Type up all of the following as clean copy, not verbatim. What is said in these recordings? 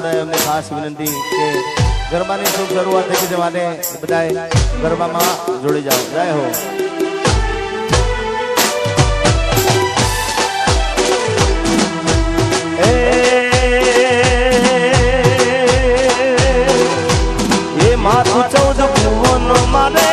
જોડાય એમને ખાસ વિનંતી કે ગરબાની શુભ શરૂઆત થઈ છે માટે બધાએ ગરબામાં જોડી જાઓ. જય હો. એ માથું 14 ભુવનો મારે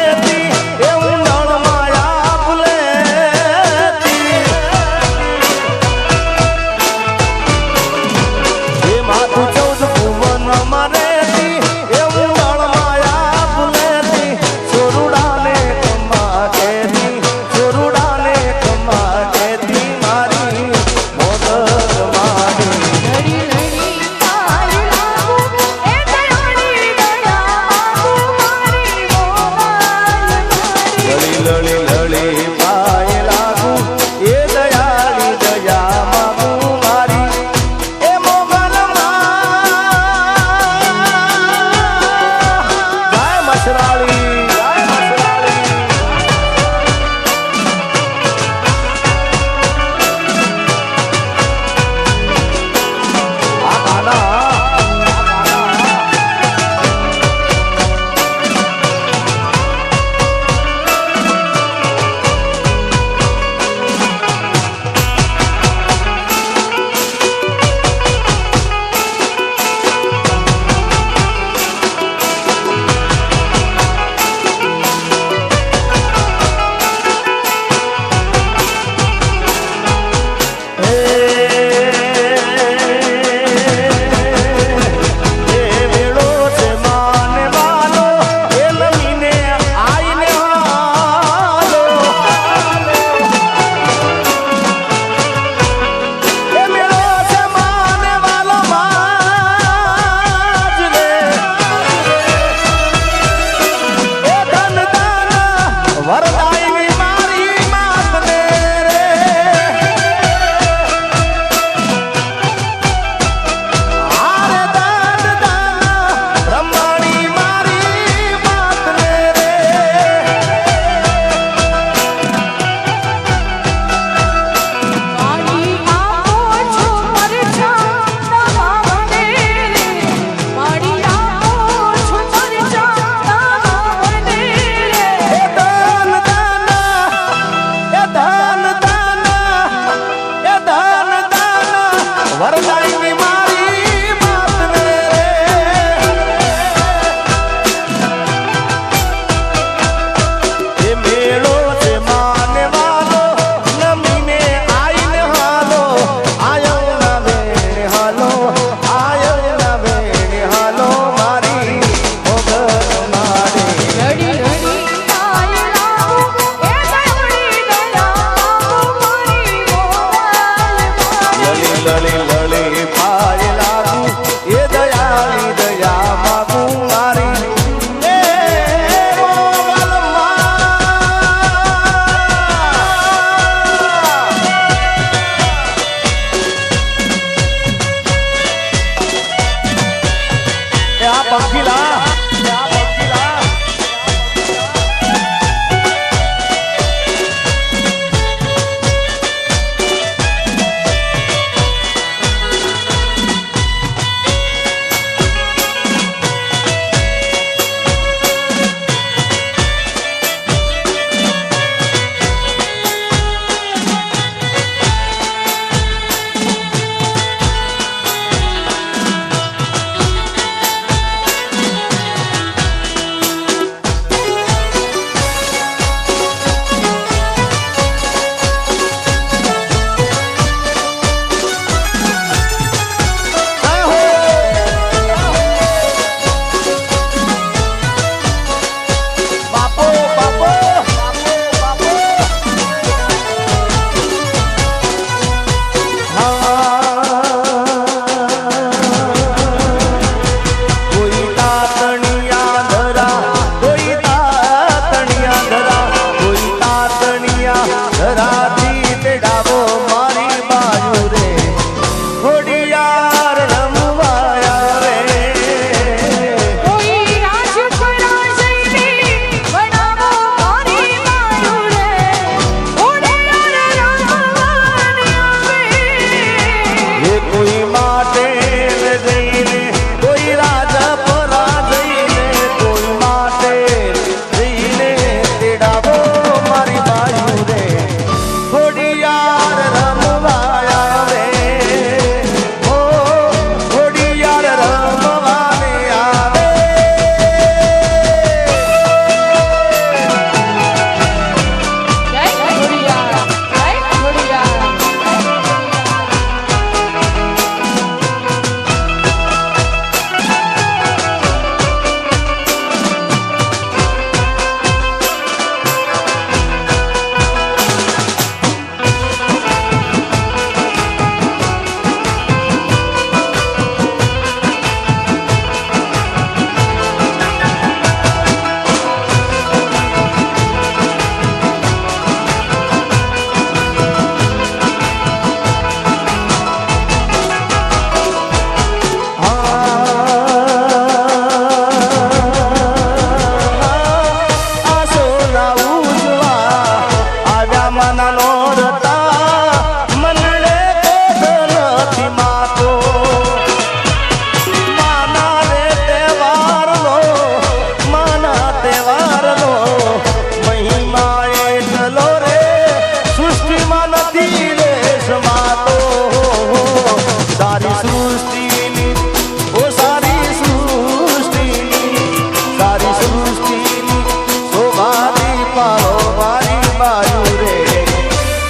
મારો મારી બાજુ રે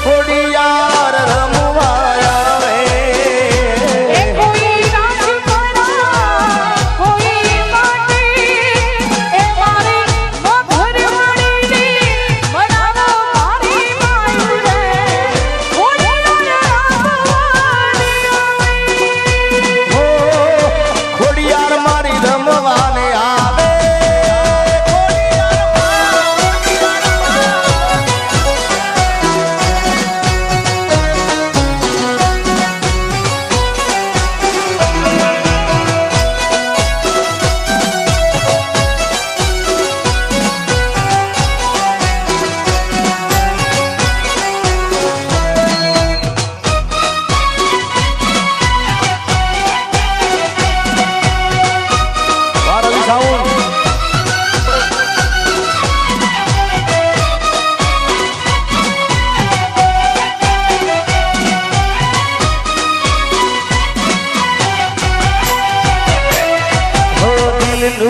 ખોડિયાર રમવા આવે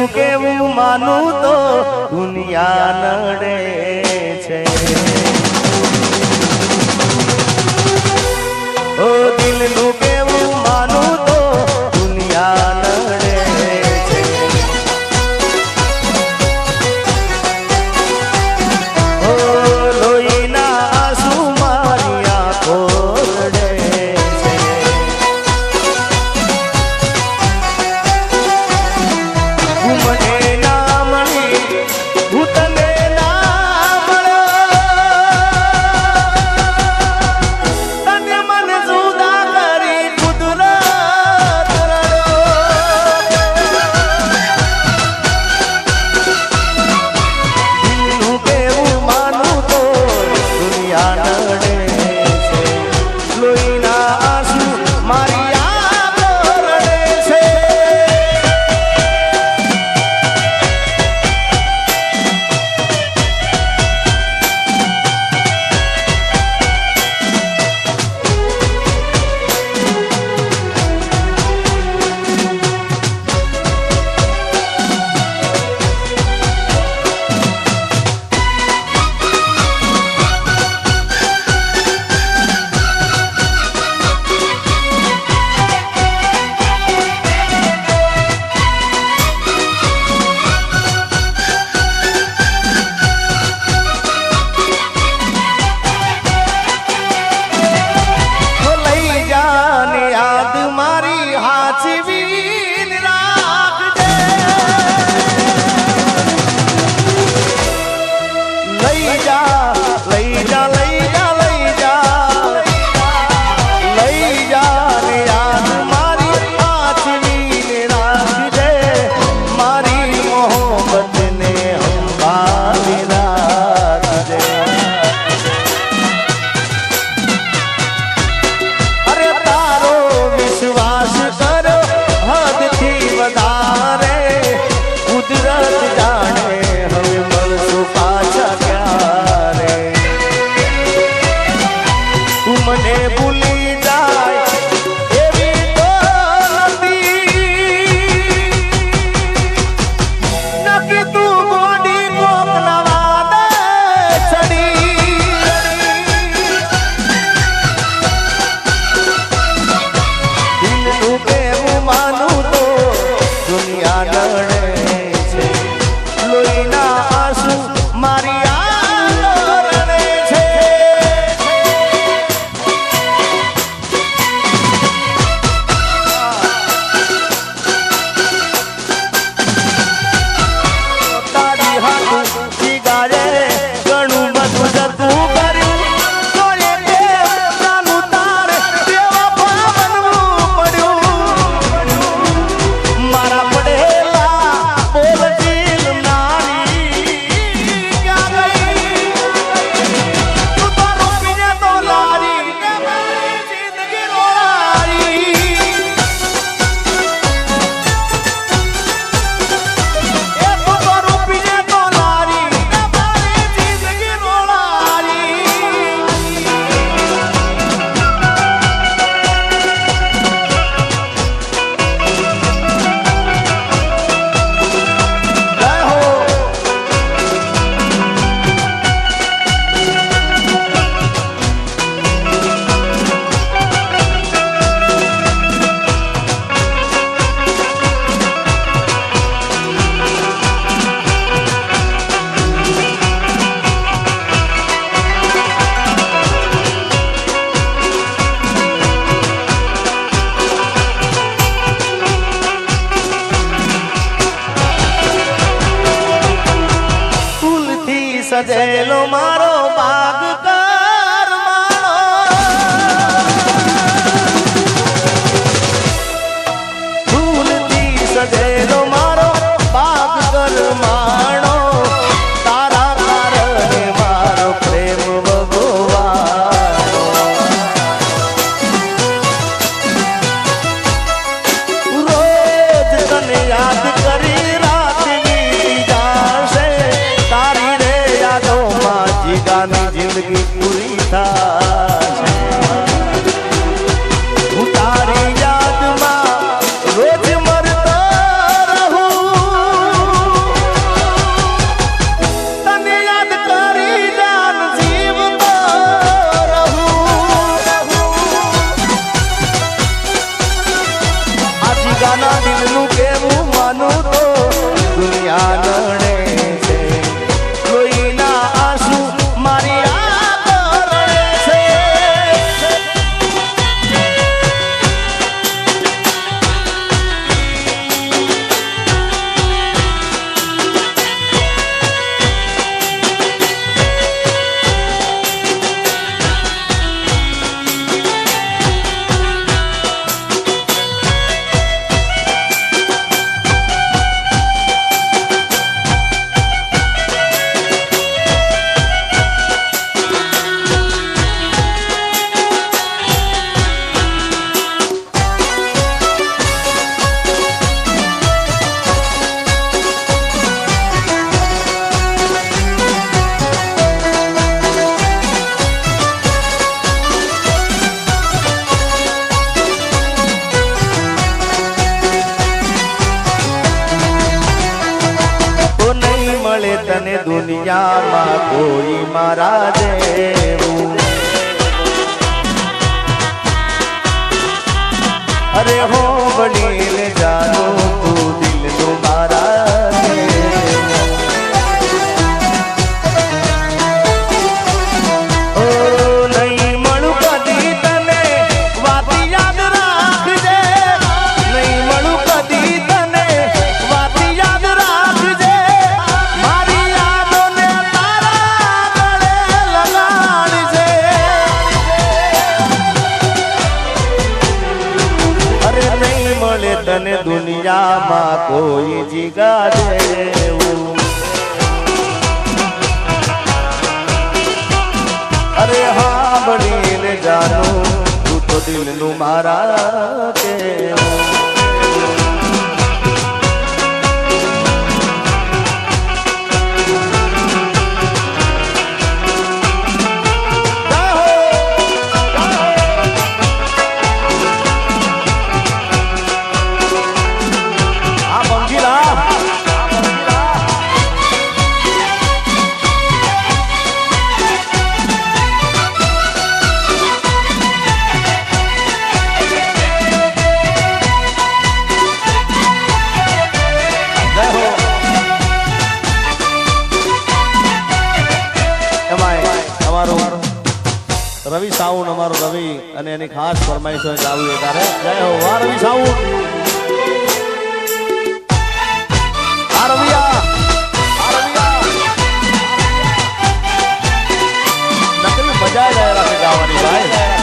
કેવું માનું તો દુનિયા નડે છે ઓ દિલનું કેવું માનું તો દુનિયા નડે છે ઓ લોહીના આંસુ મારી આંખો રડે છે મને ના મળી હું તને ના મળ્યો તને મને જુદા કરી કુદરત દિલનું કેવું માનું તો દુનિયા નડે છે લોહીના આંસુ મારી આંખો રડે છે કુદરત જાણે હવે મળશું પાછા ક્યારે સજેલો મારો બાગ કર માણો ફૂલથી સજેલો મારો બાગ કર માણો તારા કારણે મારો પ્રેમ ભગવાન રોજ તને યાદ કરી રાત વીતી જાશે તારી રે યાદોમાં જીગાની જિંદગી પૂરી થાશે હું તારી યાદમાં રોજ મરતો રહું તને યાદ કરી જાન જીવતો રહું આ જીગાના દિલનું કેવું માનું તો દુનિયા નડે છે લોહીના આંસુ મારી આંખો રડે છે તને દુનિયામાં કોઈ મારા જેવું અરે હો બનીને જાનું તું દિલનું મારા જેવું ઓ નહીં મળું કદી તને વાત યાદ રાખજે નહીં મળું કદી તને વાત યાદ રાખજે તને દુનિયામાં કોઈ જીગા જેવું અરે હા બનીને જાનું તું તો દિલનું મારા કેવું રવિ સાઉન્ડ અમારો રવિ અને એની ખાસ ફરમાઈશ હોય ચાલુ ત્યારે જય હો વાહ રવિ સાઉન્ડ આ રવિયા નકલી મજા જાય રાખે ગાવાની ભાઈ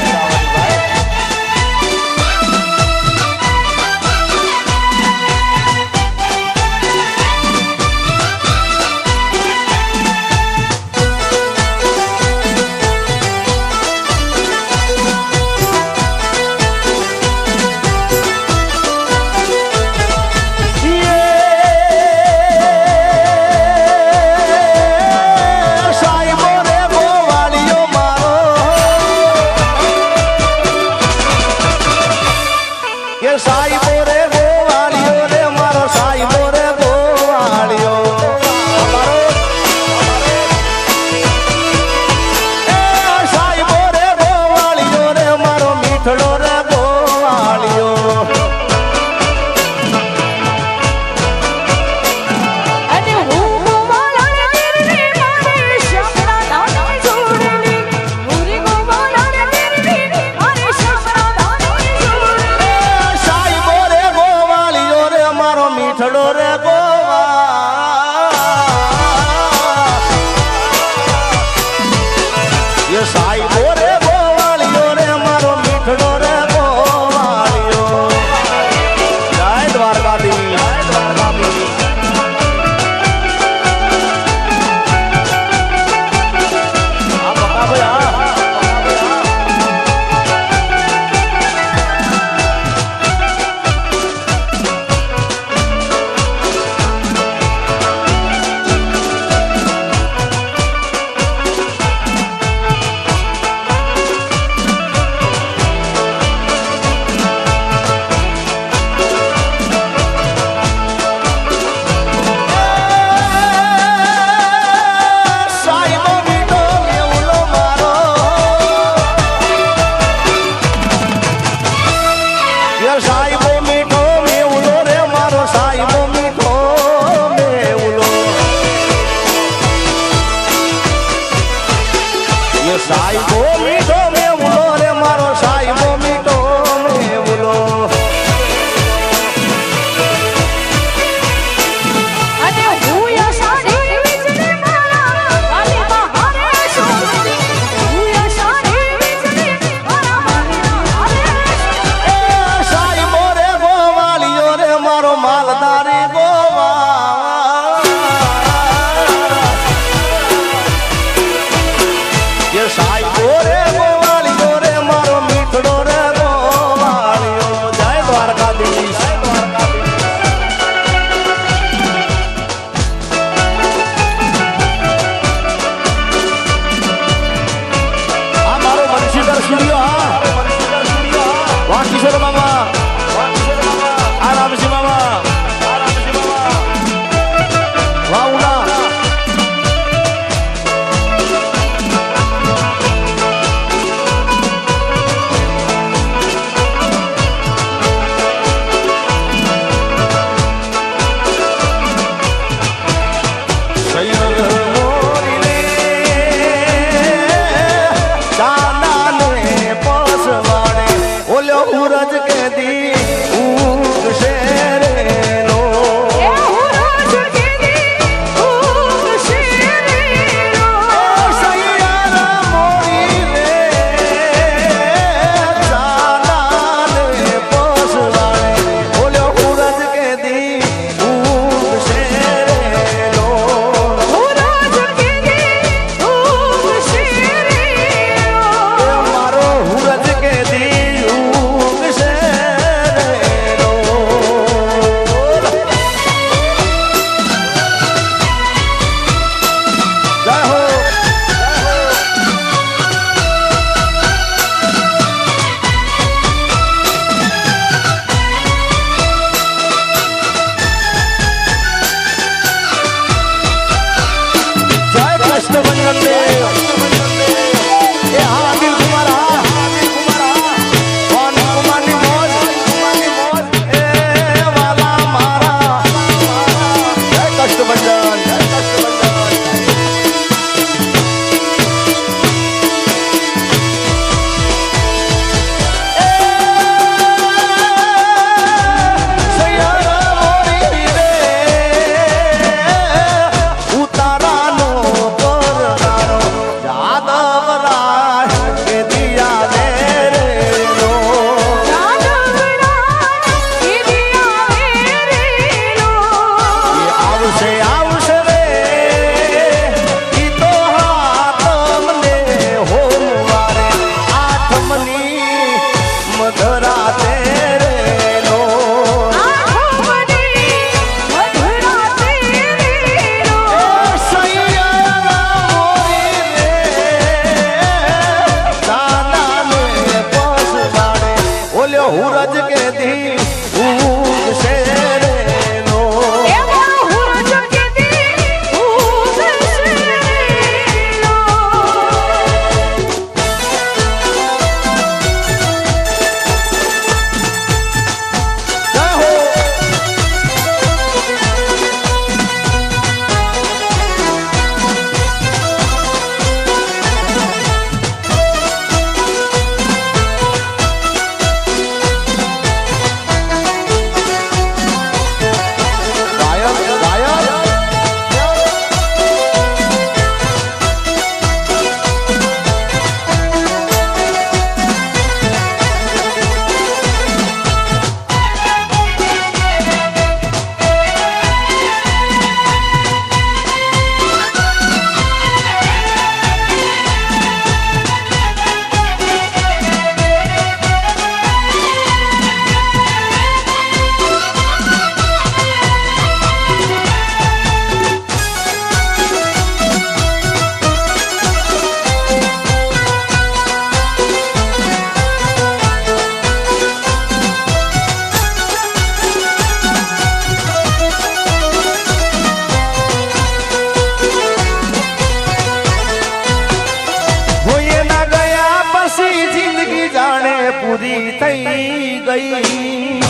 સાઈબો મીઠો મેવલો રે મારો સાઈબો મીઠો મેવલો અને હું યશાડી વિજળી મારા વાલી બહારે શોભતી હું યશાડી વિજળી મારા વાલી બહારે સાઈબો રે ગોવાળિયો રે મારો માલધારી ગોવા એ સાઈબો રે ગોવાળિયો રે મારો મીઠડો રે ગોવાળિયો જય દ્વારકાધીશ જય દ્વારકાધીશ આ મારો બંશીધર સ્ટુડિયો હા વાહ કિશોર મામા આ રામજી મામા વાહ ઉના પૂરી થઈ ગઈ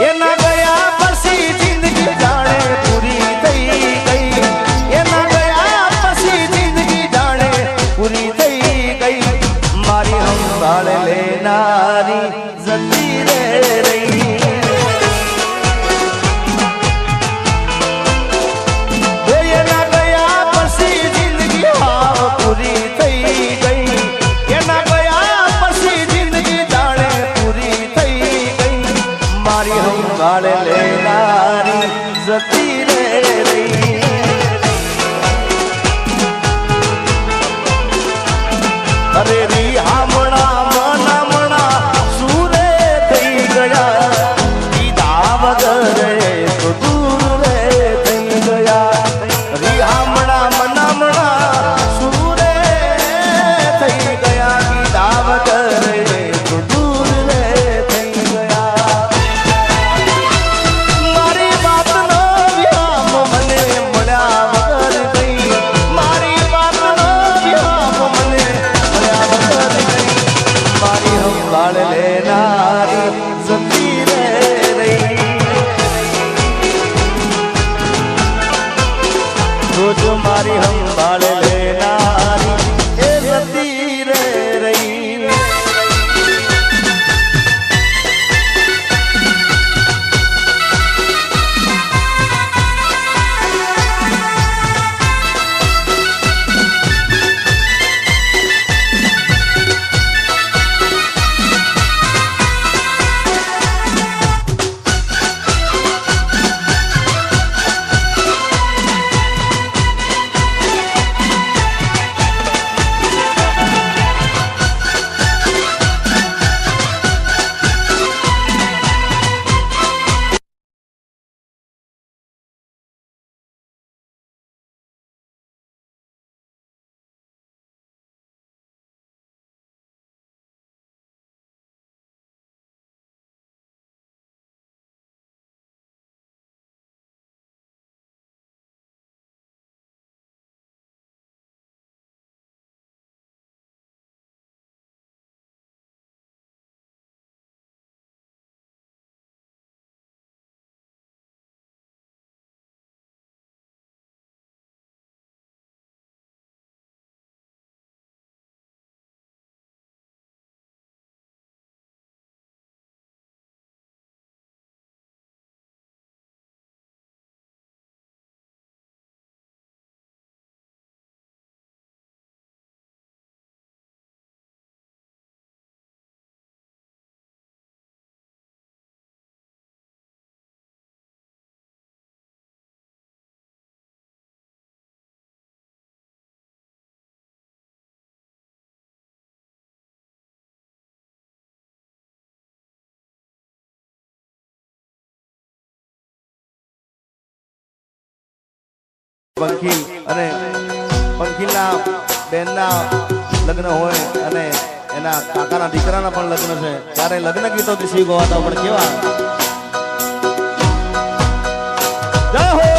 એના ગયા પછી જિંદગી જાણે પૂરી થઈ ગઈ એના ગયા તું જ મારી સંભાળ લેનારી એ સતી રે રહી પંખી અને પંખીના બેનના લગ્ન હોય અને એના કાકાના દીકરાના પણ લગ્ન છે ત્યારે લગ્ન ગીતો શીખ ગવાતા પણ કેવા જય હો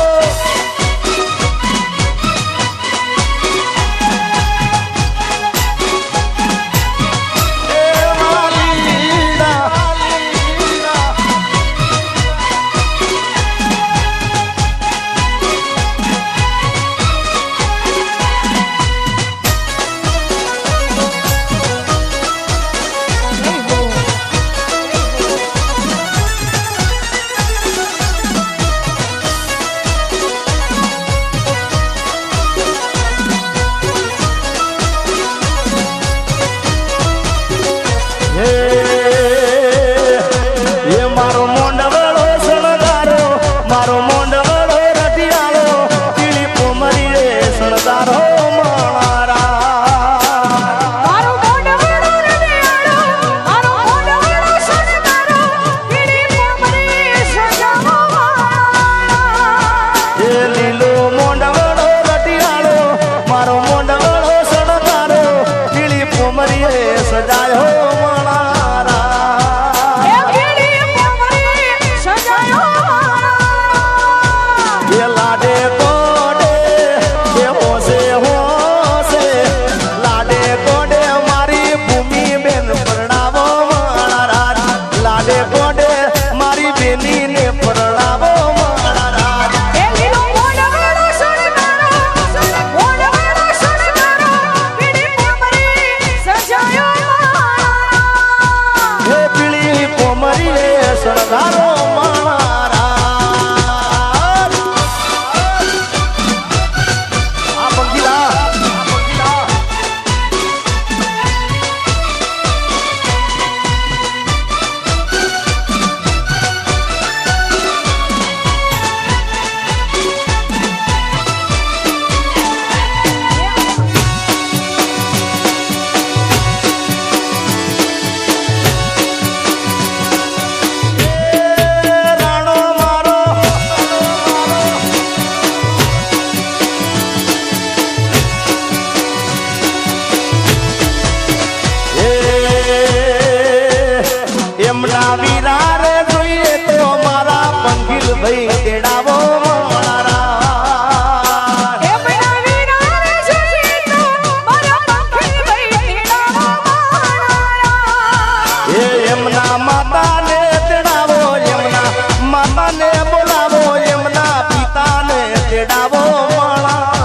માતાને બોલાવો એમના પિતાને તેડાવો માળા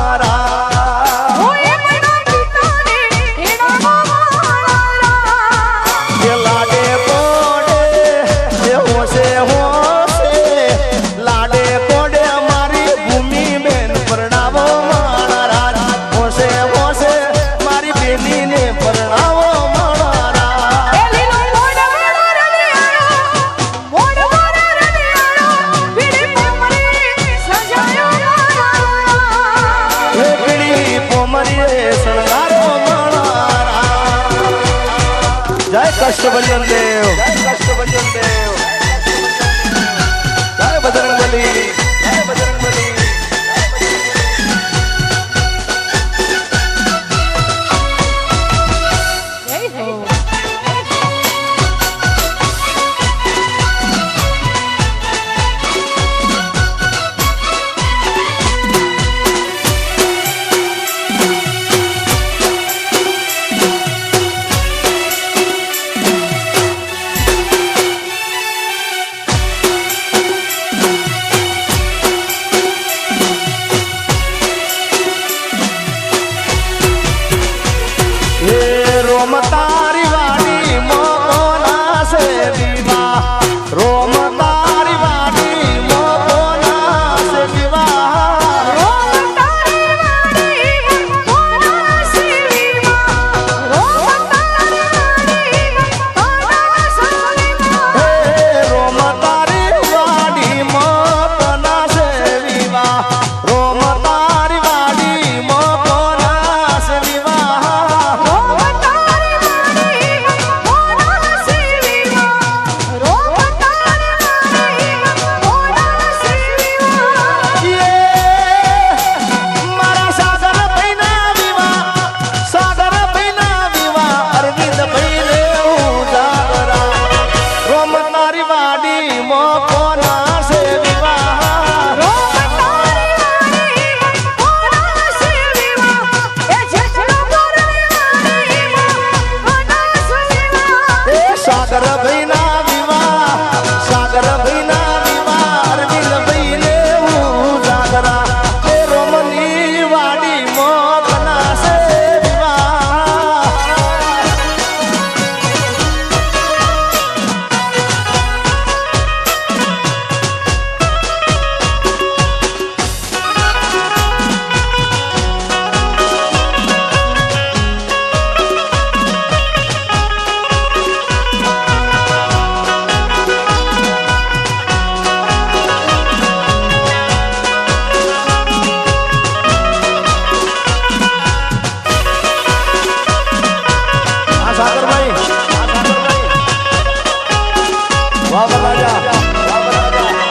મરીએ શણગારો મણારા જય કષ્ટભંજન દેવ જય કષ્ટભંજન દેવ જય બજરંગબલી જય બજરંગબલી રોમ તારી વાડી મોના સે વિવાહ રોમ તારી વાડી મોના સે વિવાહ રોમ તારી વાડી મોના સે વિવાહ રોમ તારી વાડી મોના સે વિવાહ હે રોમ તારી વાડી મોના સે વિવાહ રોમ તારી વાડી મોના સે વિવાહ સાગર ભઈના વિવાહ સાગર ભઈના વિવાહ અરવિંદ ભઈને હું જાગરા એ રોમની વાડી મોતના સે વિવાહ સાગરભાઈ વાહ રાજા વાહ રાજા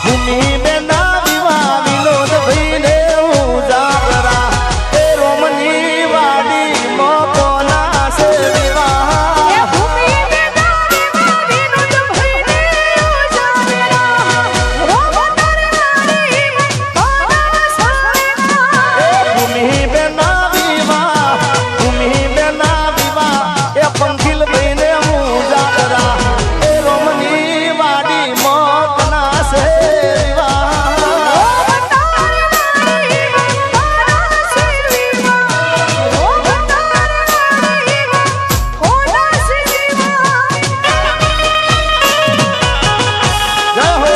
ભૂમિ બેના વિવાહ વિનોદ ભઈને હું જાગરા એ રોમની વાડી મોકોના સે વિવાહ ભૂમિ બેના વિવાહ એ પંખીલ ભઈને હું જાગરા એ રોમની વાડી મોતના સે વિવાહ જય હો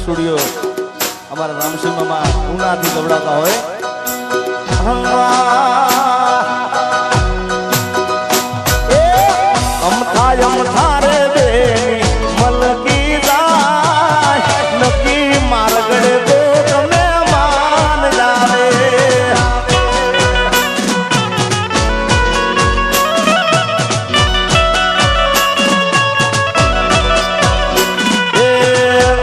સ્ટુડિયો અમારા રામસિંહમાં ઉનાથી ગવડાવતા હોય અમથા રે બેની મલકી જાય નકી મારગડે તો તમે માન જાવે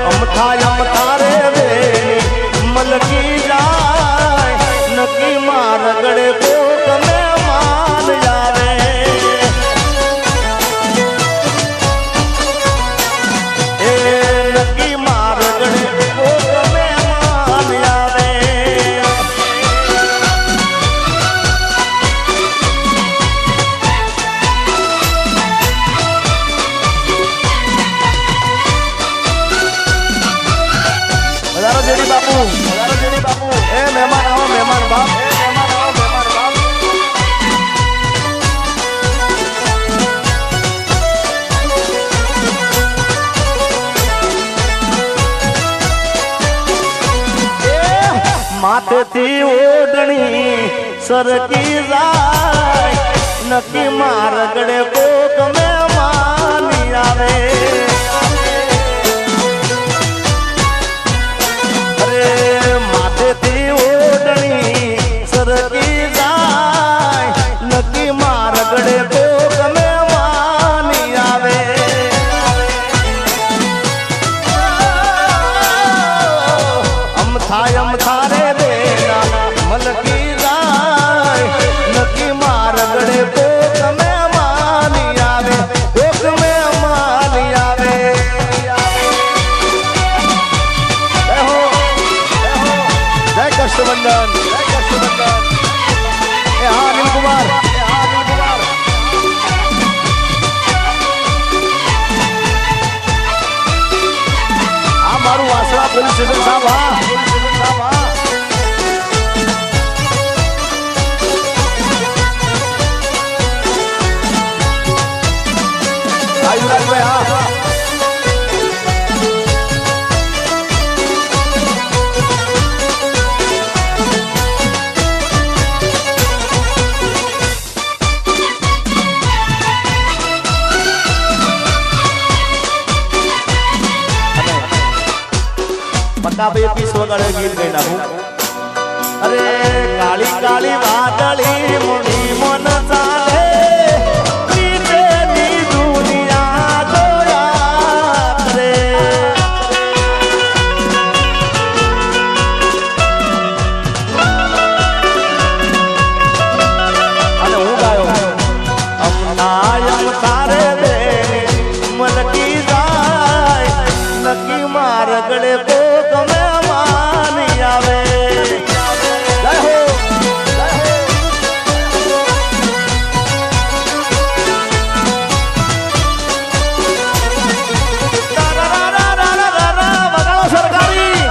અમથા રે બેની મલકી જાય નકી મારગડે તો તમે માન જાવે બાપુ એ મહેમાન આવો મહેમાન બાપ માથેથી ઓઢણી સરકી જાય નકી મારગડે કોક મહેમાની આવે માથેથી ઓઢણી સરકી જાય નકી મારગડે તો તમે માની આવે અમથા રે બેના મલકી જાય નકી મારગડે તો તમે માની આવે તો તમે માની આવે કષ્ટબંધન એ હા અનિલ કુમાર આ મારું વાસણા પોલીસ સ્ટેશન સાહેબ હા યુવરાજભાઈ હા પક્કાભાઈ પીસ વગાડે ગીત ગઈ નાખું અરે કાળી કાળી વાદળી મોની મન ચાલે પીછેની દુનિયા જોયા કરે અને હું ગાયો અમથા રે બેની મલકી જાય નકી મારગડે તો તમે માની આવે જય હો સરકારી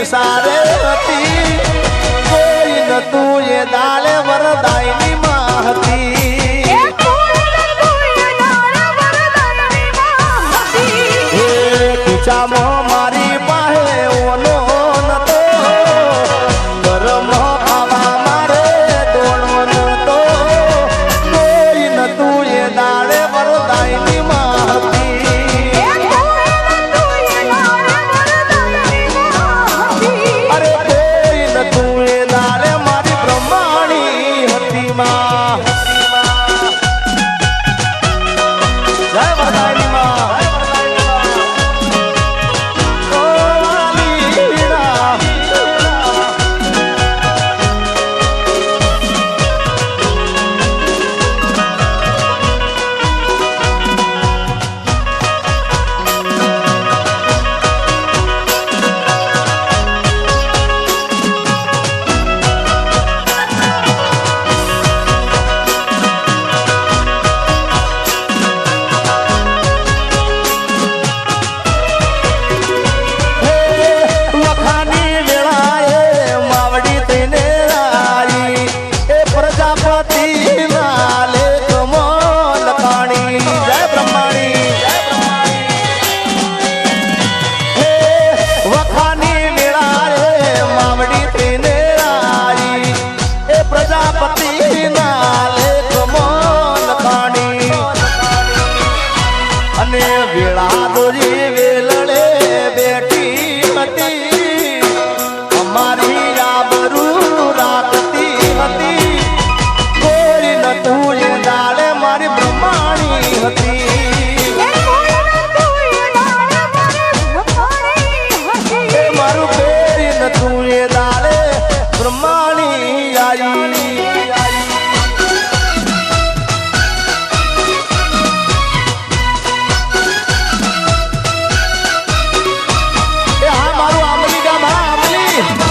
સારે હતી કોઈ નતું એ દાલે વરદાયની માં હતી ખીચામાં મારી પાસે ઓનો નતો ગરમ ખાવા મારે દોણો નતો કોઈ નતું એ દાલે વરદાયની માં હતી બ્રહ્માણી આવી એ હા મારું આંબલી ગામ હા આંબલી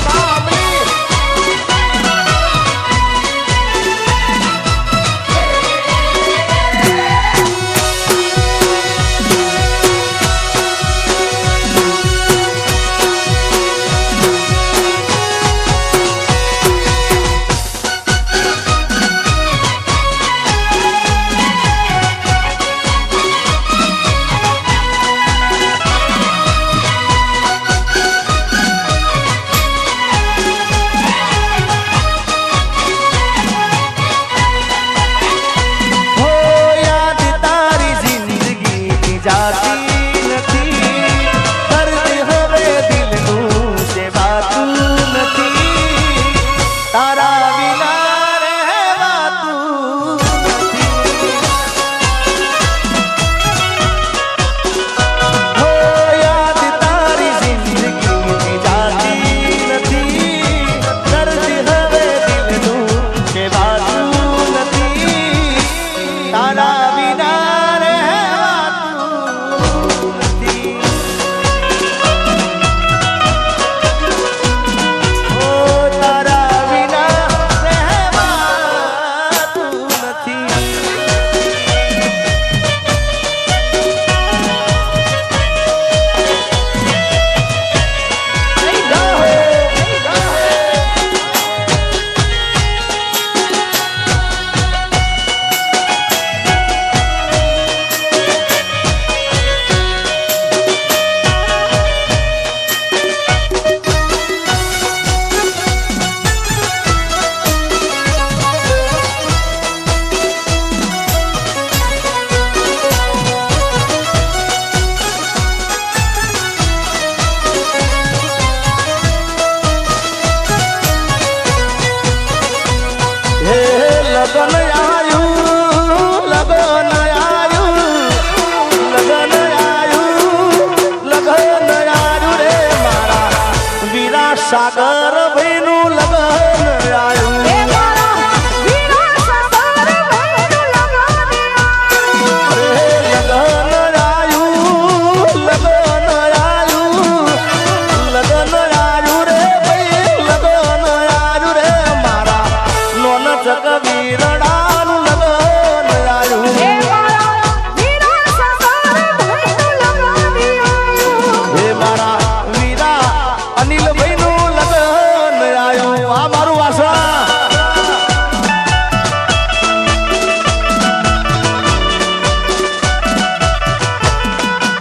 સાગર ભાઈનું લગન આવ્યું એ મારા વીરા સાગર ભાઈનું લગન આવ્યું રે ભાઈ લગન આવ્યું રે મારા નોન ચક વીરડાનું લગન આવ્યું એ મારા વીરા સાગર ભાઈનું લગન આવ્યું હે મારા વીરા અનિલ ભાઈનું લગન આવ્યું આ મારું વાસણ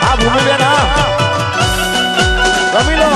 આ ભૂમિબેન હા રમી લો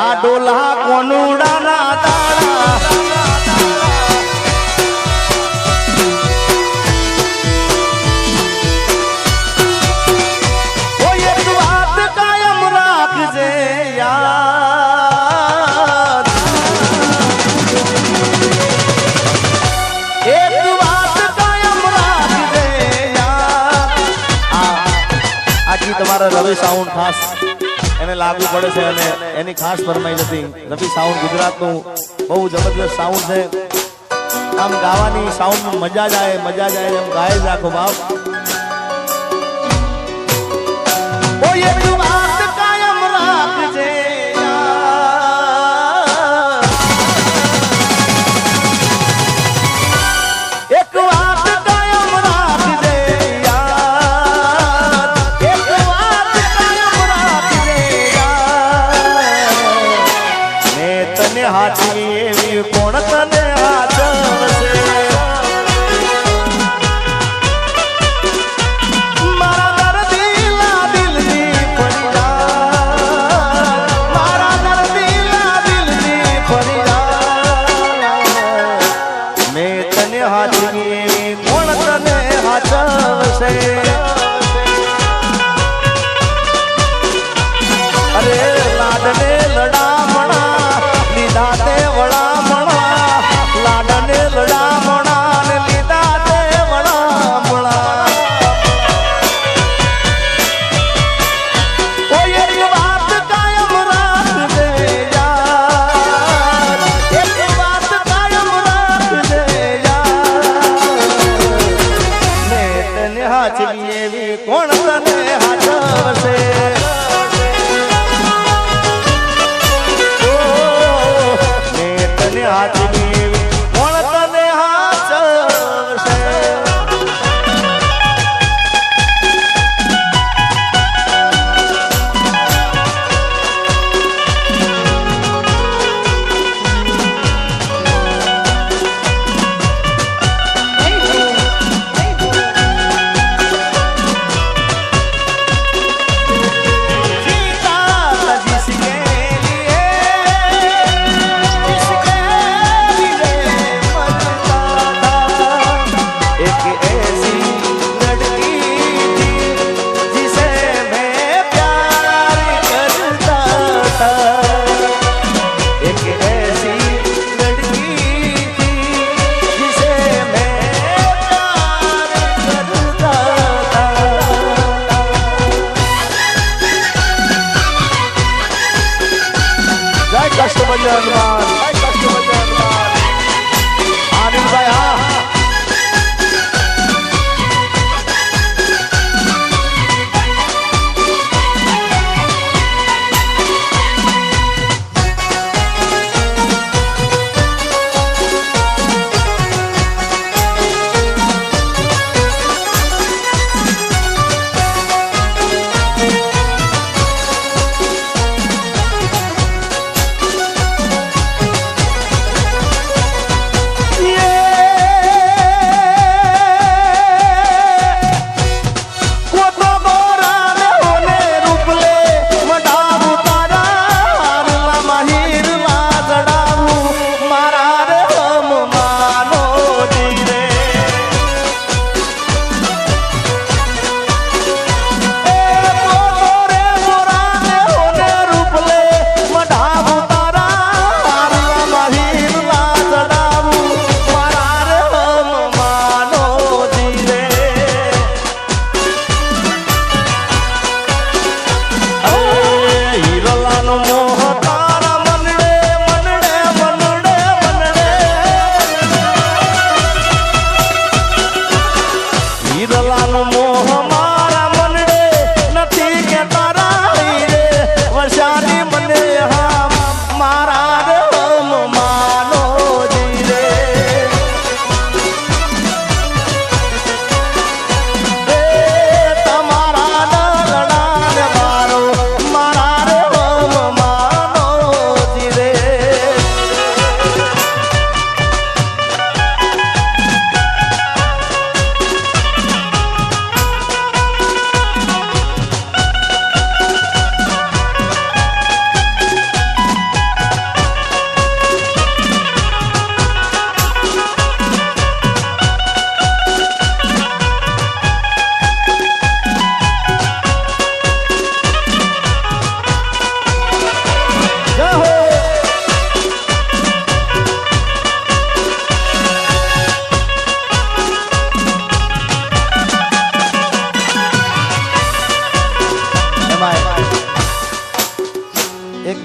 આ ડોલા કોનુડાના તાળા તમારા રવિ સાઉન્ડ ખાસ એને લાગુ પડે છે અને એની ખાસ ફરમાઈશ હતી. રવિ સાઉન્ડ ગુજરાતનું બહુ જબરદસ્ત સાઉન્ડ છે. આમ ગાવાની સાઉન્ડ મજા જ આવે એમ ગાય જ રાખો બાપ. ઓ એક વાત કાયમ રાખજે એક વાત કાયમ રાખજે હાચી એવી કોણ તને હાચવશે મારા દર્દીલા દિલની ફરિયાદ મારા દર્દીલા દિલની ફરિયાદ મેં તને હાચી એવી કોણ તને હાચવશે અરે લાડને લડામણા લીધા તે વડામણા લાડને લડામણા ને લીધા તે વડામણા કોઈ એક વાત કાયમ રાખજે યાર એક વાત કાયમ રાખજે યાર મેં તને હાચવી એવી કોણ તને હાચવશે હાચવી કોણ તને હાચવશે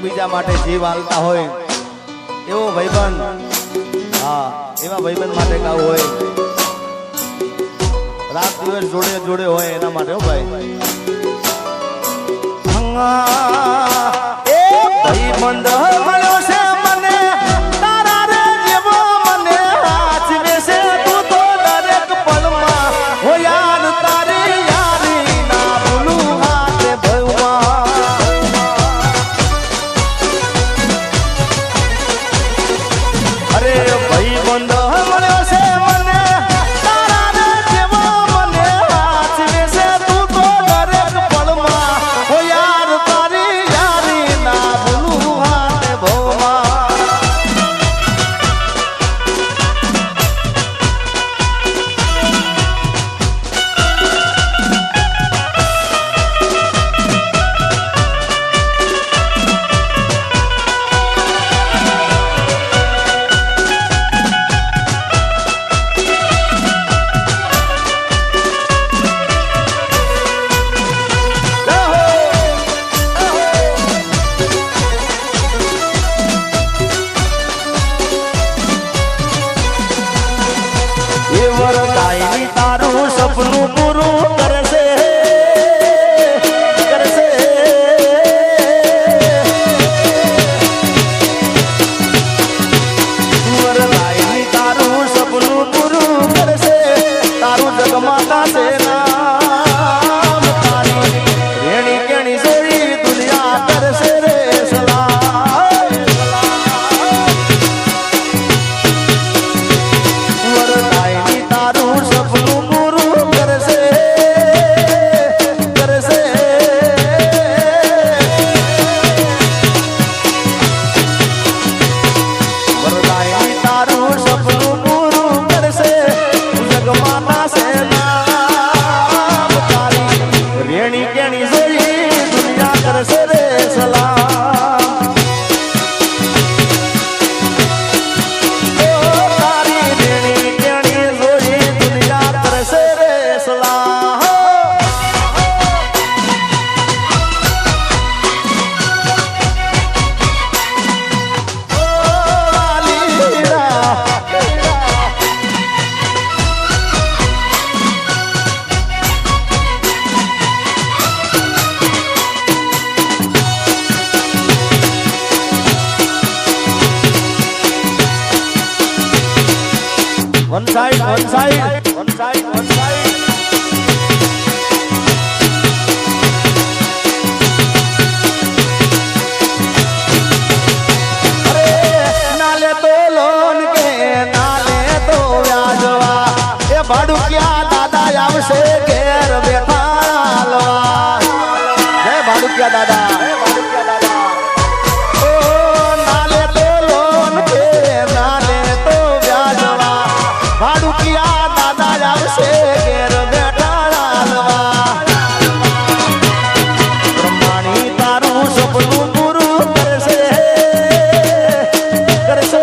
એકબીજા માટે જીવ આલતા હોય એવો ભાઈબંધ, હા એવા ભાઈબંધ માટે ગાવું હોય, રાત દિવસ જોડે જોડે હોય એના માટે હો ભાઈ. એ ભાઈબંધ મળ્યો છે મને તારા રે જેવો મને સાચવે છે તું તો દરેક પળમાં હો યાર તારી યારી ના ભૂલું હાથે ભવમાં. અરે ભાઈબંધ મળ્યો છે મને તારા રે જેવો મને સાચવે છે તું તો દરેક પળમાં હો યાર તારી યારી ના ભૂલું હાથે ભવમાં. એ વરદાયની તારું સપનું પૂરું કરશે કરશે. વરદાયની તારું સપનું પૂરું કરશે તારું જગમાં ગાશે નામ તારી રેણી કેણી જોઈ દુનિયા કરશે રે સલામ. વરદાયની તારું સપનું પૂરું કરશે કરશે. વરદાયની તારું સપનું પૂરું કરશે જગમાં નાશે નામ તારી રેણી કેણી જોઈ દુનિયા કરશે રે સલામ. તારી રેણી કેણી જોઈ દુનિયા કરશે રે સલામ. One side, one side, one side, one side. અરે નાલે તો લોન કે નાલે તો વ્યાજવા એ ભાડું ક્યાં દાદા આવશે ઘેર બેઠા હાલવા. હે ભાડું ક્યાં દાદા ઓ નાલે તો લોન કે નાલે તો વ્યાજવા ભાડું ક્યાં દાદા આવશે ઘેર બેઠા હાલવા. બ્રહ્માણી તારું સપનું પૂરું કરશે કરશે.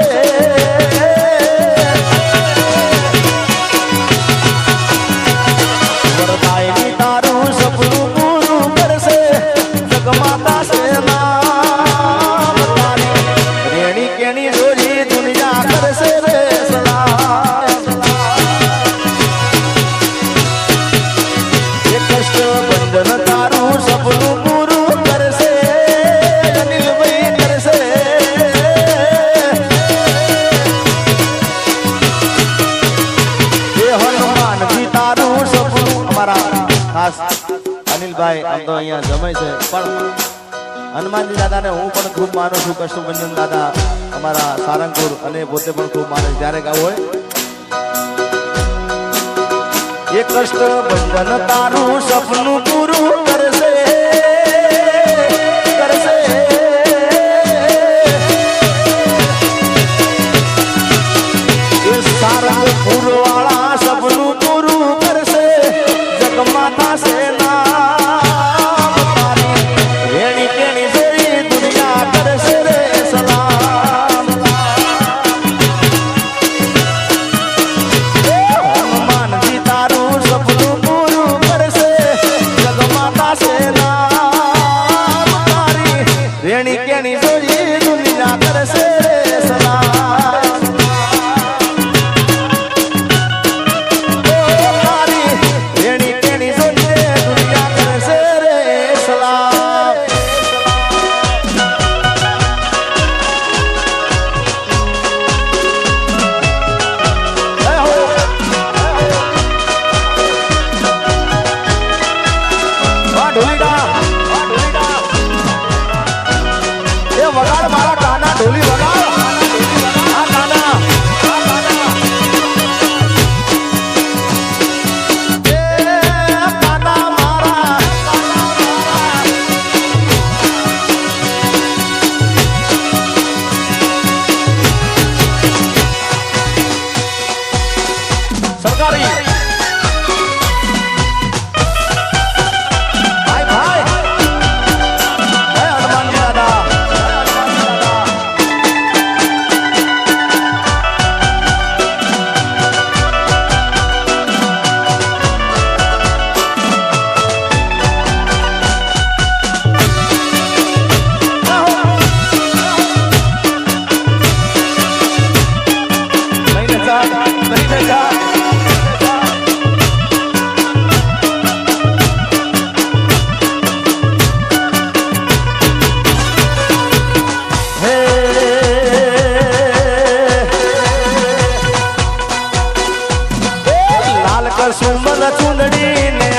વરદાયની તારું સપનું પૂરું કરશે જગમાં ગાશે નામ તારી રેણી કેણી જોઈ દુનિયા કરશે રે સલામ. એ કષ્ટ બંધન તારું સપનું પૂરું કરશે અનિલભાઈ કરશે. એ હનુમાનજી તારું સપનું અમારા ખાસ અનિલભાઈ આમ તો અહીંયા જમાય છે પણ હનુમાનજી દાદાને હું પણ ખૂબ માનું છું. કષ્ટભંજન દાદા અમારા સારંગપુર અને પોતે પણ ખૂબ માને જ્યારે ગાવું હોય. એ કષ્ટ બંધન તારું સપનું પૂરું કરશે કરશે. એ સારંગપુર વાળા સપનું પૂરું કરશે જગમાં થશે નામ તારી રેણી કેણી જોઈ દુનિયા કરશે રે સલામ. હનુમાનજી તારું સપનું પૂરું કરશે જગમાં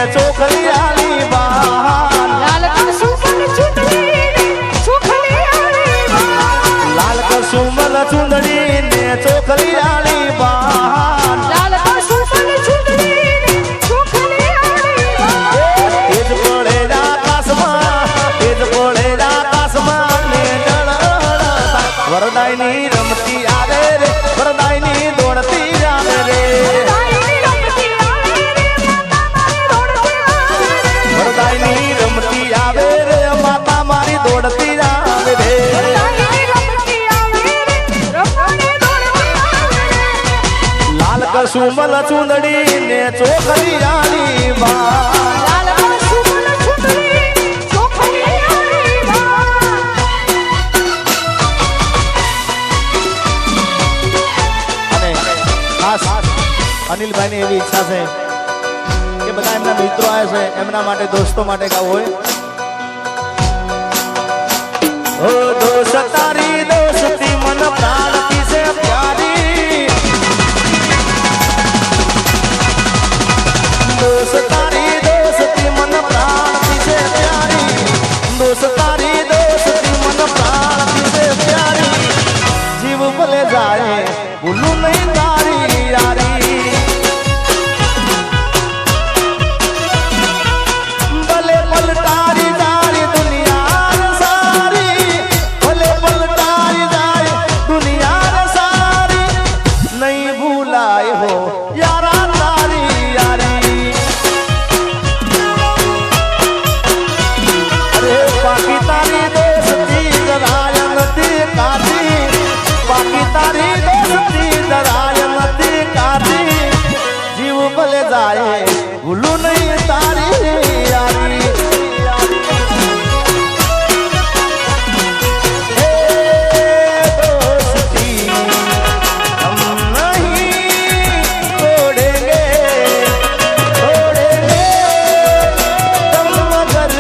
ચોખલિયાની બાર લાલ કસુમલ ચૂંદડી ચોખલિયાની બાર લાલ કસુમલ ચૂંદડી ને ચોખલિયાની બાર લાલ કસુમલ ચૂંદડી ચોખલિયાની બાર તેજ પડે આકાશમાં તેજ પડે આકાશમાં ને જળતા વરદાયની રમતી આવે રે વરદાયની દોડતી આવે રે વરદાયની રમતી આવે રે માતા મારી દોડતી આવે રે લાલ કસુમલ ચૂંદડી ને ચોખલિયાની બાર લાલ કસુમલ ચૂંદડી ચોખલિયાની બાર અને ખાસ અનિલભાઈની એવી ઈચ્છા છે કે બધા એમના મિત્રો આવે છે એમના માટે દોસ્તો માટે ગાવું હોય ઓ દોસ્ત તારી દોસ્તી મન પ્રાણથી છે પ્યારી દોસ્ત તારી દોસ્તી મન પ્રાણથી છે પ્યારી દોસ્ત તારી દોસ્તી મન પ્રાણથી છે પ્યારી જીવ ભલે જાય ભૂલું નહીં તારી યારી ભલે પલટારી જાય દુનિયા સારી ભલે પલટારી જાય દુનિયા સારી નહીં ભૂલાય હો યારા તારી યારી અરે બાકી તારી દોસ્તી જરાય નથી કાઢી બાકી તારી દોસ્તી જરાય નથી કાઢી જીવ ભલે જાય ભૂલું નહીં તારી યારી હે દોસ્તી હમ નહીં તોડેંગે તોડેંगे तुम मगर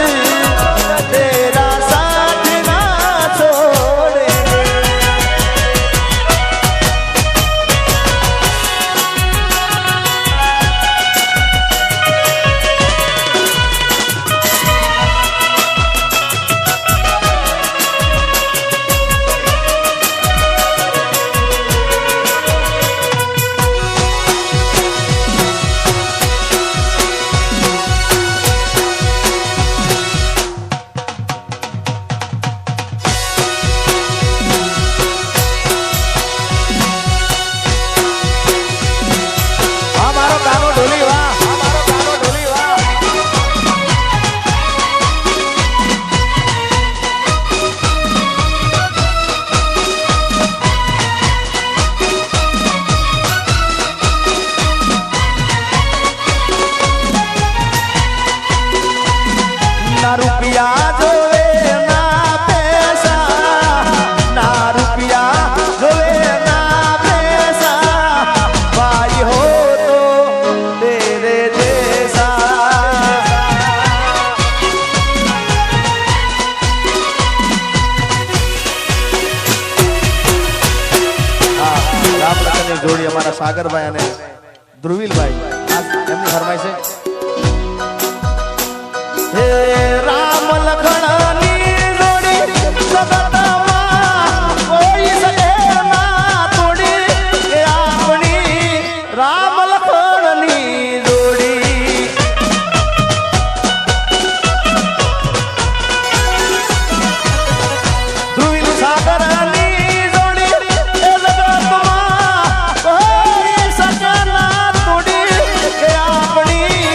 तेरा साथ ना छोड़ेंगे हमारो कानो ढोली वाह हमारो कानो ढोली वाह ना रुपया जोवे ना पैसा ना रुपया जोवे ना पैसा भाई हो तो तेरे जैसा રામલખનની જોડી અમારા સાગરભાઈ અને ધ્રુવીલભાઈ આ એમની ફરમાઈ છે હે રામ લખણની જોડી જગતમાં કોઈ શકે ના તોડી એ આપણી રામ લખણની જોડી ધ્રુવીલ સાગરની જોડી એ જગતમાં કોઈ શકે ના તોડી એ આપણી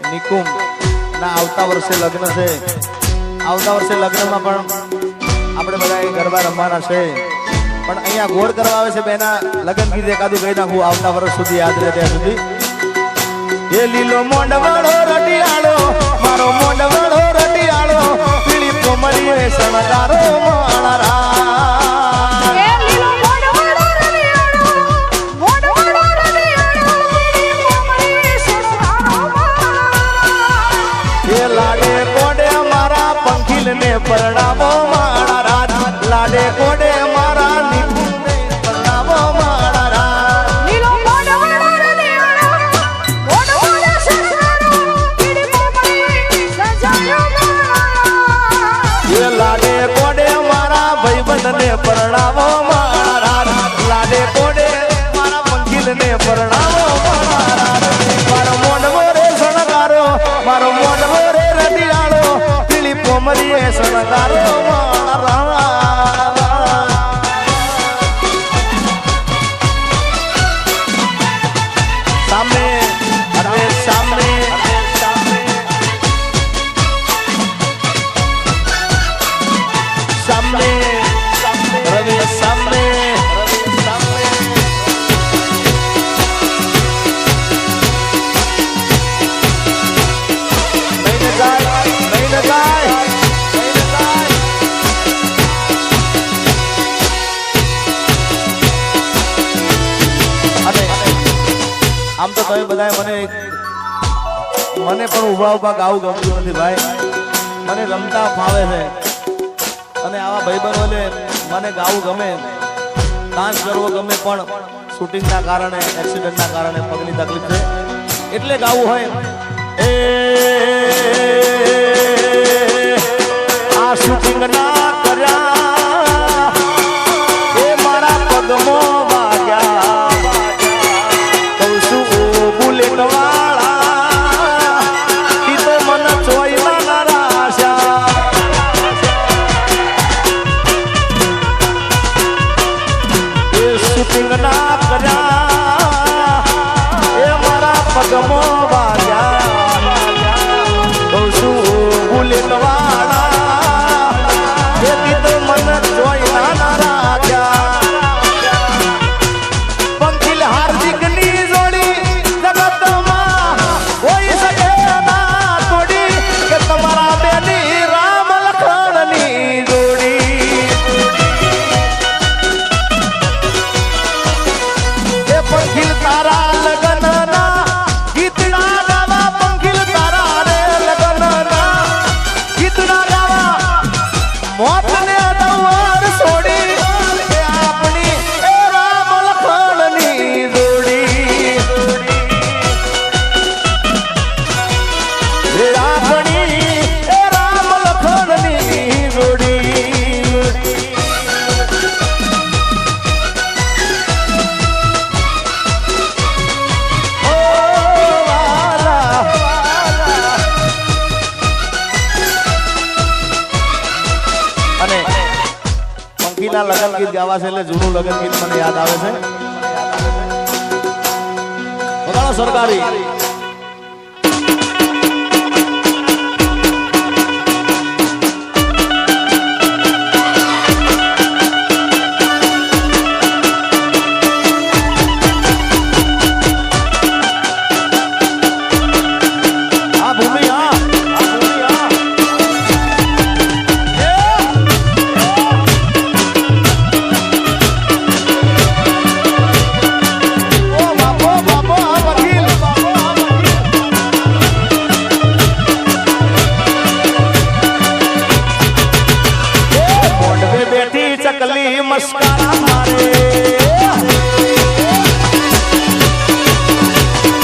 નિકુમ ના આવતા વર્ષે લગ્ન છે. આવતા વર્ષે લગ્નમાં પણ આપણે બધા ગરબા રમવાના છે. પણ અહીંયા ગોળ કરવા આવે છે બેના લગ્ન ગીત એકાદું કહી નાખું આવતા વર્ષ સુધી યાદ રહે ત્યાં સુધી. એ લીલો મોંડવાળો રટિયાળો મારો મોંડવાળો રટિયાળો પીળી કોમળીએ શણગારો મારા એ લીલો મોડવાળો રલિયાળો મોડવાળો રલિયાળો કોમળી શણગારો એ લાડે કોડે મારા પંખીલને પરણાવો મારા રાજ લાડે કોડે મારા નિકુંજને પરણાવો મારા રાજ લીલો મોડવાળો રલિયાળો મોડવાળો શણગારો પીળી કોમળી સજાયો એ લાડે કોડે મારા ભાઈબંધને પરણાવો મારા રાજ લાડે કોડે મારા પંખીલને પરણાવો મારા રાજ મારો મોંડવો રે શણગારો મારો મોંડવો રે રટિયાળો પીળી કોમળીએ શણગારો મારા રાજ સામે અરે સામે સામે રવિ સામે નહીં જાય નહીં જાય અને આમ તો તમે બધા મને પણ ઊભા ઊભા ગાવું ગમતું નથી ભાઈ. મને રમતા ફાવે છે અને આવા ભાઈબંધોને મને ગાવું ગમે ડાન્સ કરવો ગમે પણ શૂટિંગના કારણે એક્સિડન્ટના કારણે પગની તકલીફ છે એટલે ગાવું હોય એ આ શૂટિંગ ના કર્યા એ મારા પગમાં વાગ્યા કહું છું બુલેટ વાળા ઈ તો મને ચોઈ ના રાશા શૂટિંગ ના કર્યા એ મારા પગમાં વાગ્યા કહું છું બુલેટ વાળા એ તો મને જોઈ ના રાખ્યા પંખીલ હાર્દિકની જોડી જગતમાં કોઈ શકે ના તોડી કે તમારા બેની રામ લખણની જોડી એ પંખીલ તારા લગનના ગીતના ગાવા પંખીલ તારા રે લગનના ગીતના ગાવા મોતને દવાર છોડી એ આપણી એ રામ લખણની જોડી એ આપણી એ રામ લખણની જોડી ઓ વાલા અને પંખીના લગન ગીત ગાવા છે એટલે જૂનું લગન ગીત મને યાદ આવે છે. વગાડો સરકારી આ ભૂમિ આ ભૂમિ આ ઓ બાપો બાપો આ વકીલ મોંડવે બેઠી ચકલી મસ્કારા મારે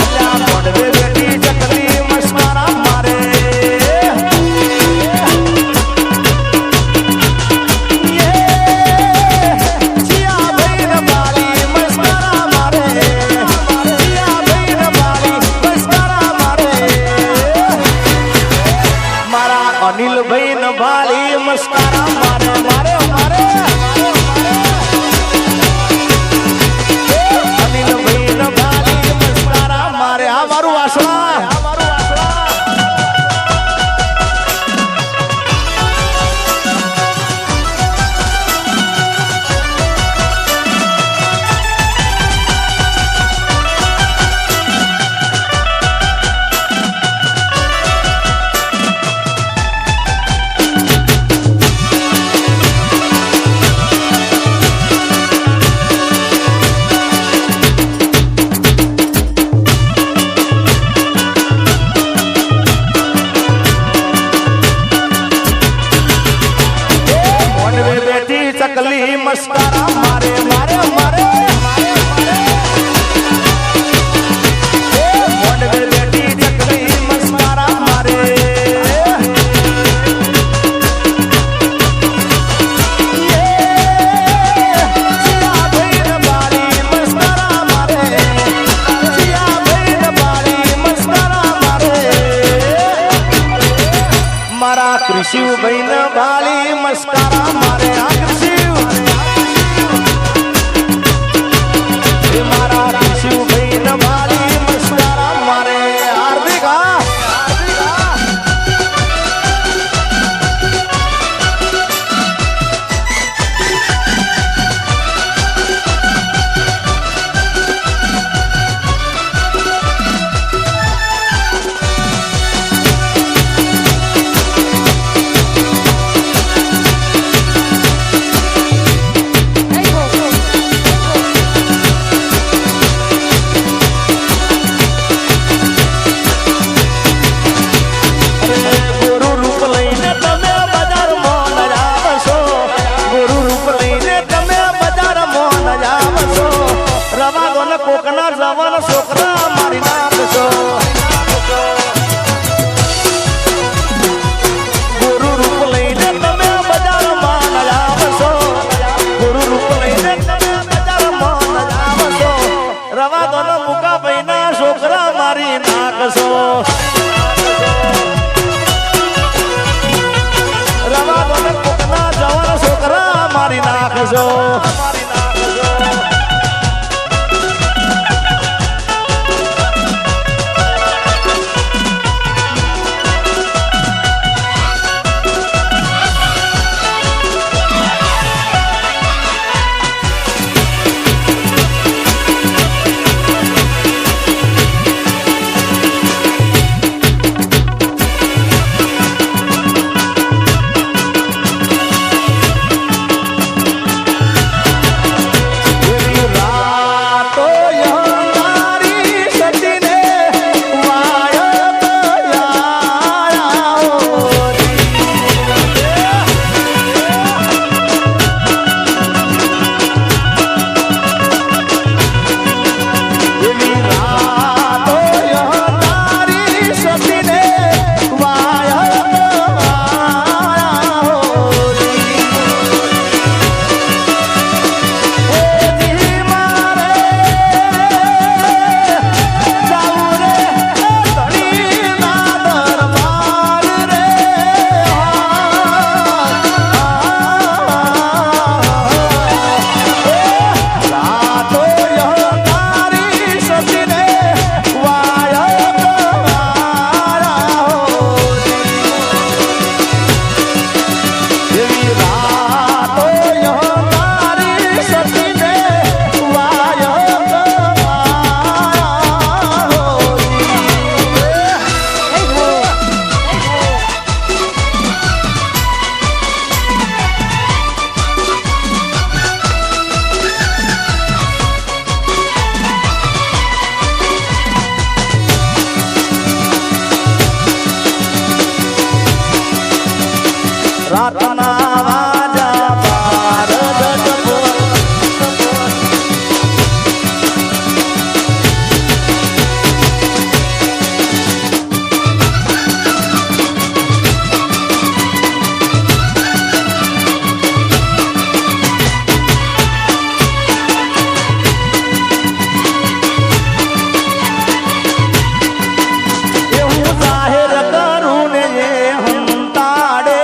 અલ્યા મોંડવે બેઠી ચકલી મસ્કારા મારે જીયા ભાઈને બાળી મસ્કારા મારે જીયા ભાઈને બાળી મસ્કારા મારે મારા અનિલભાઈને બાળી મસ્કારા મારે મારે મારે અનિલભાઈને બાળી મસ્કારા મારે આ મારું વાસણા મારા કૃષિ ભાઈ બાલી મસ્કારા મારે આ કૃષિ મારા કૃષિ ભાઈ બાલી મસ્કારા મારે હાર્દિક કોકના જવાન છોકરા મારી નાખશો ગુરુ રૂપ લઈને તમે બજારમાં આવશો ગુરુ રૂપ લઈને તમે બજારમાં આવશો રવા દો ને મુકા ભાઈના છોકરા મારી નાખશો રવા દો ને કોકના જવાન છોકરા મારી નાખશો રાતના વાજા પાર એવું જાહેર કરું ને હંતાડે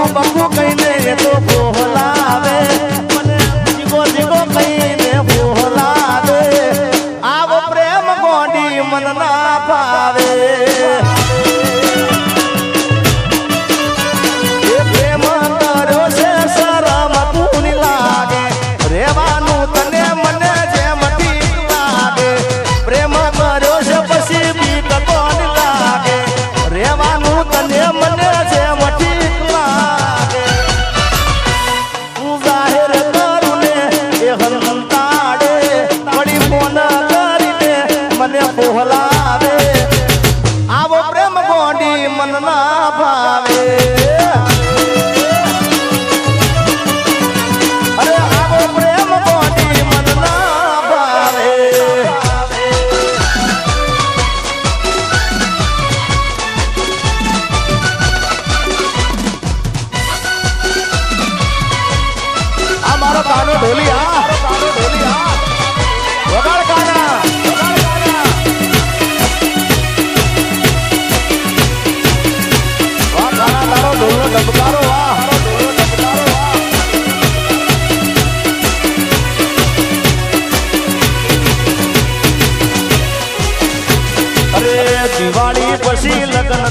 બકુ કહીને તો બોલાવે મને જીગો જીગો કહીને બોલાવે આવો પ્રેમ ગોડી મન ના ભાવે એ પ્રેમ કર્યો છે શરમ પૂરી લાગે રેવાનું તને મને જેમ ઠીક લાગે પ્રેમ કર્યો છે પછી બીક કોણ લાગે રેવાનું તને મને જેમ ઠીક લાગે તું જાહેર કરું ને એ હંતાડે વળી ફોન કરીને મને બોલાવે આવો પ્રેમ ગોડી મન ના ભાવે અરે આવો પ્રેમ ગોડી મન ના ભાવે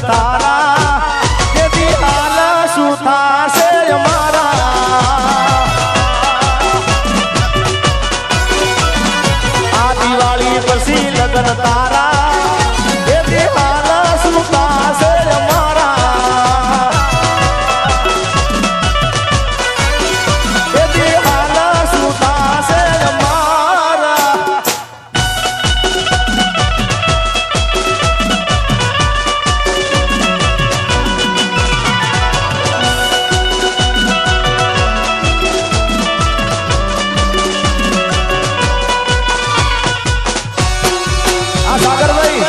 તારા તેથી હાલ શું થાશે અમારા આ દિવાળી પછી લગન તારા તેથી હાલ શું થાશે અમારા તેથી હાલ શું થાશે અમારા આ સાગરભાઈ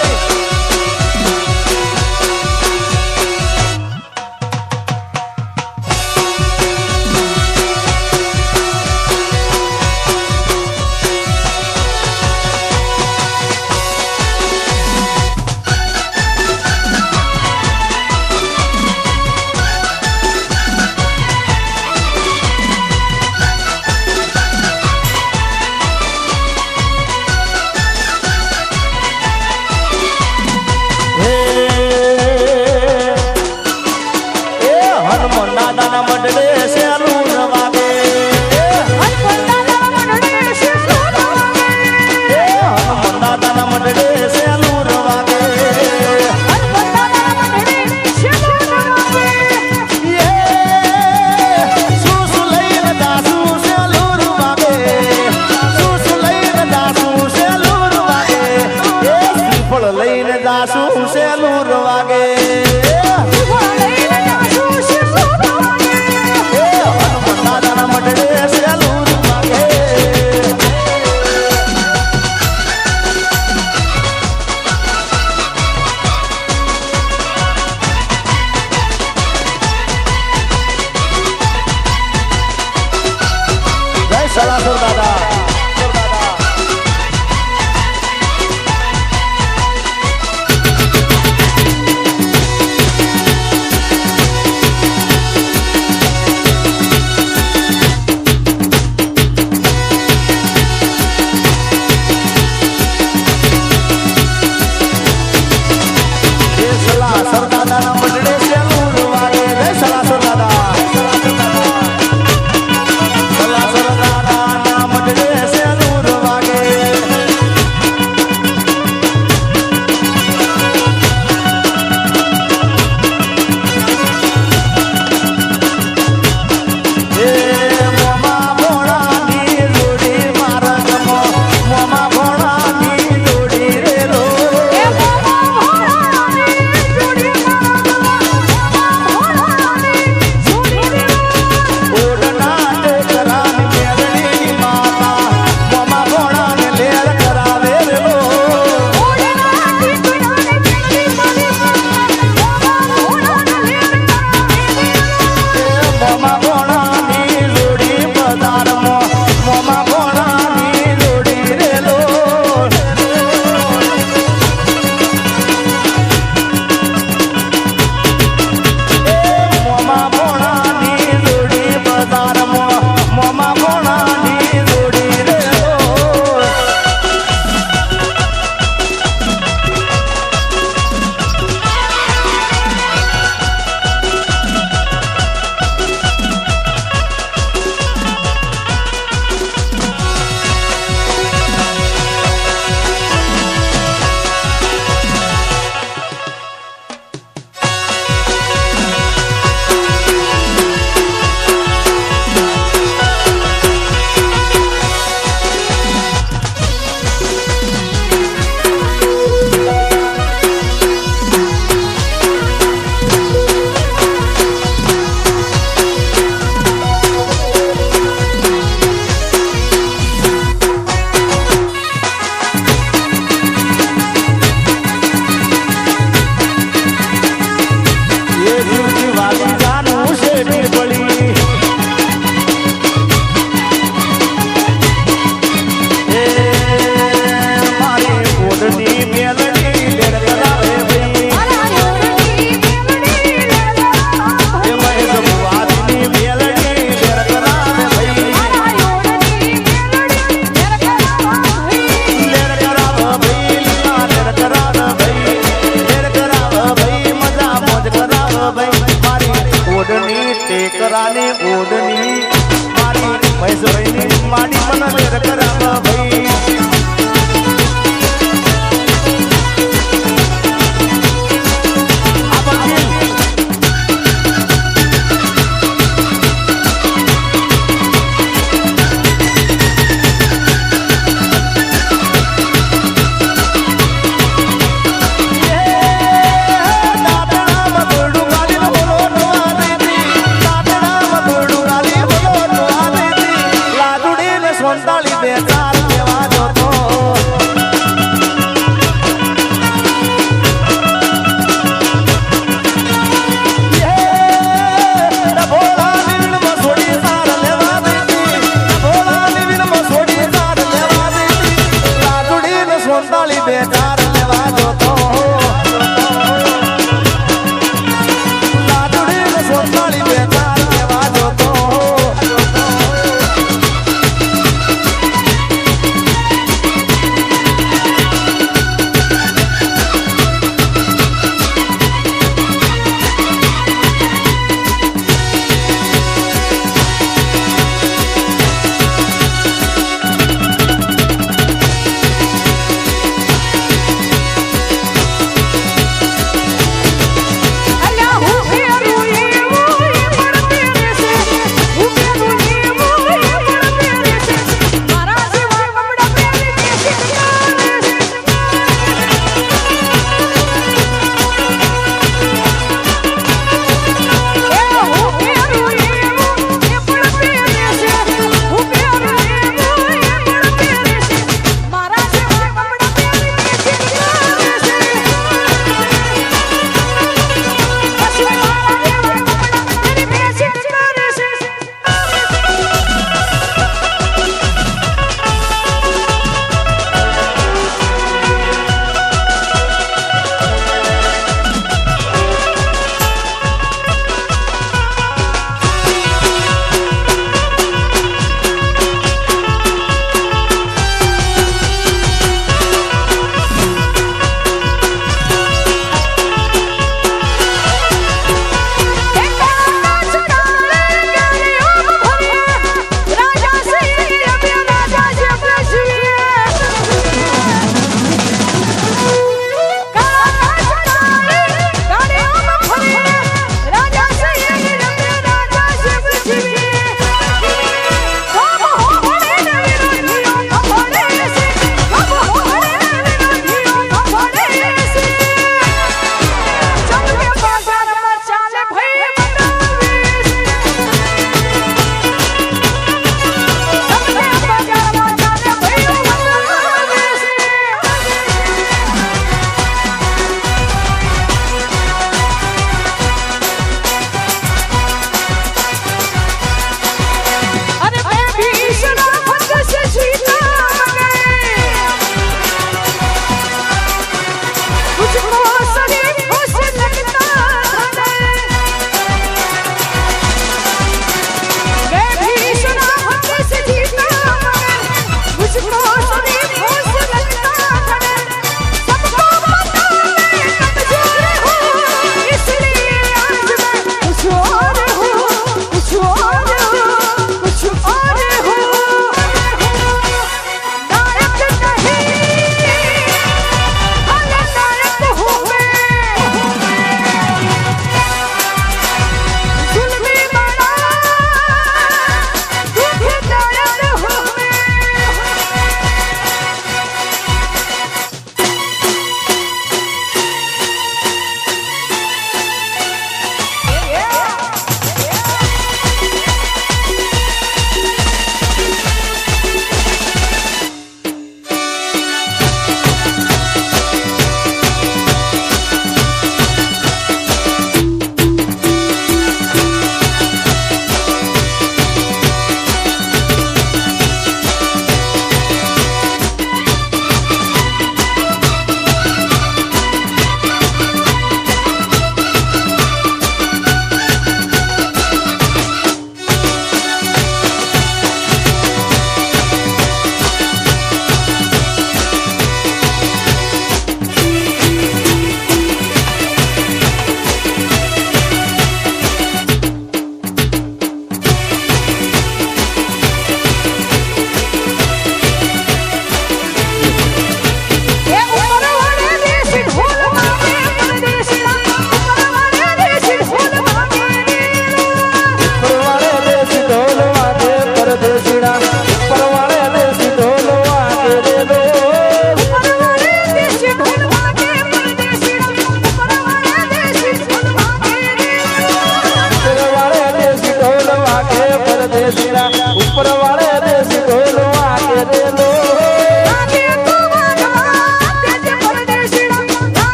દાદાના મંડળે સેલું વાગે દાદાના મંડળે સેલું વાગે શું લઈને દાસુ સેલું વાગે શું લઈને દાસુ સેલું વાગે શ્રીફળ લઈને દાસુ સેલું વાગે સલાસર દાદા મને વેર કરાવ ભાઈ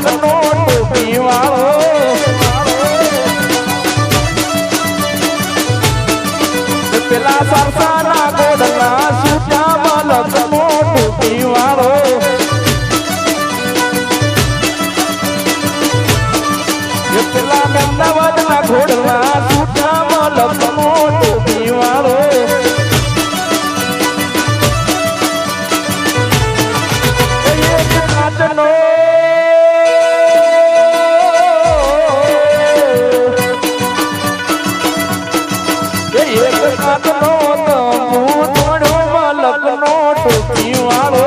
લખનો ટોપી વાળો પેલા સરસાના ગોડના સુજામાં લખનો ટોપી વાળો પેલા અમદાવાદના ઘોડના સુજામાં લખનો ટોપી વાળો એક કાચનો એક કાચનો તંબુ તોડવા લખનો ટોપી વાળો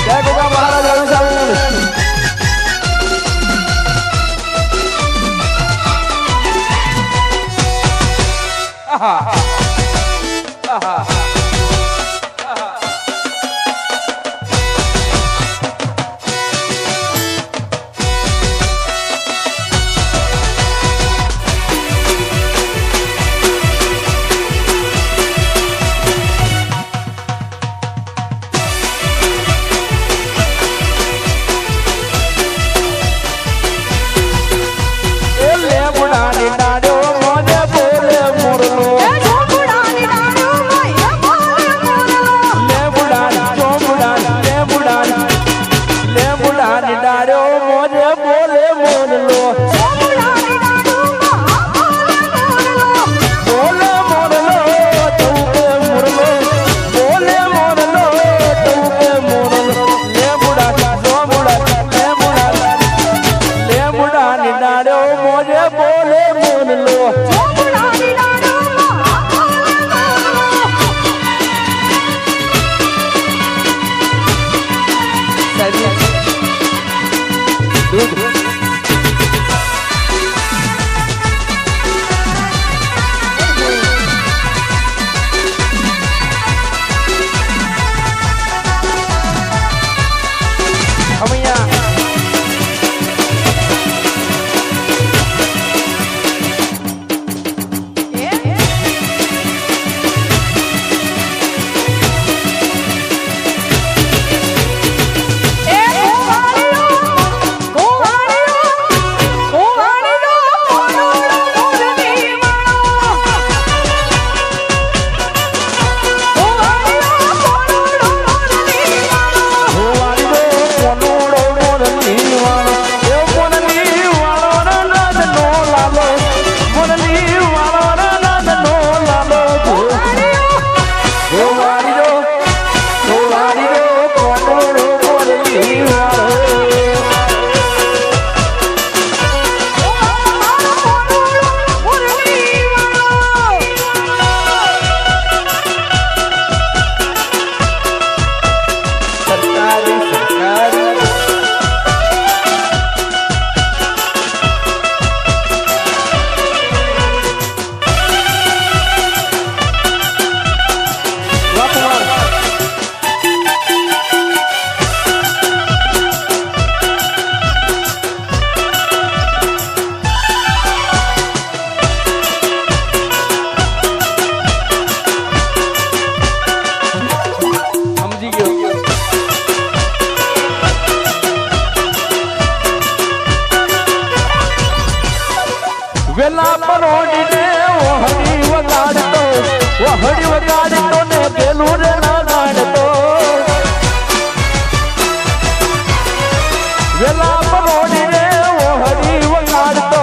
જય ગોગા મહારાજ સાઉન્ડ વેલા પરોડીને વહડી વગાડતો ને પેલું રે ના નાડતો વેલા પરોડીને વહડી વગાડતો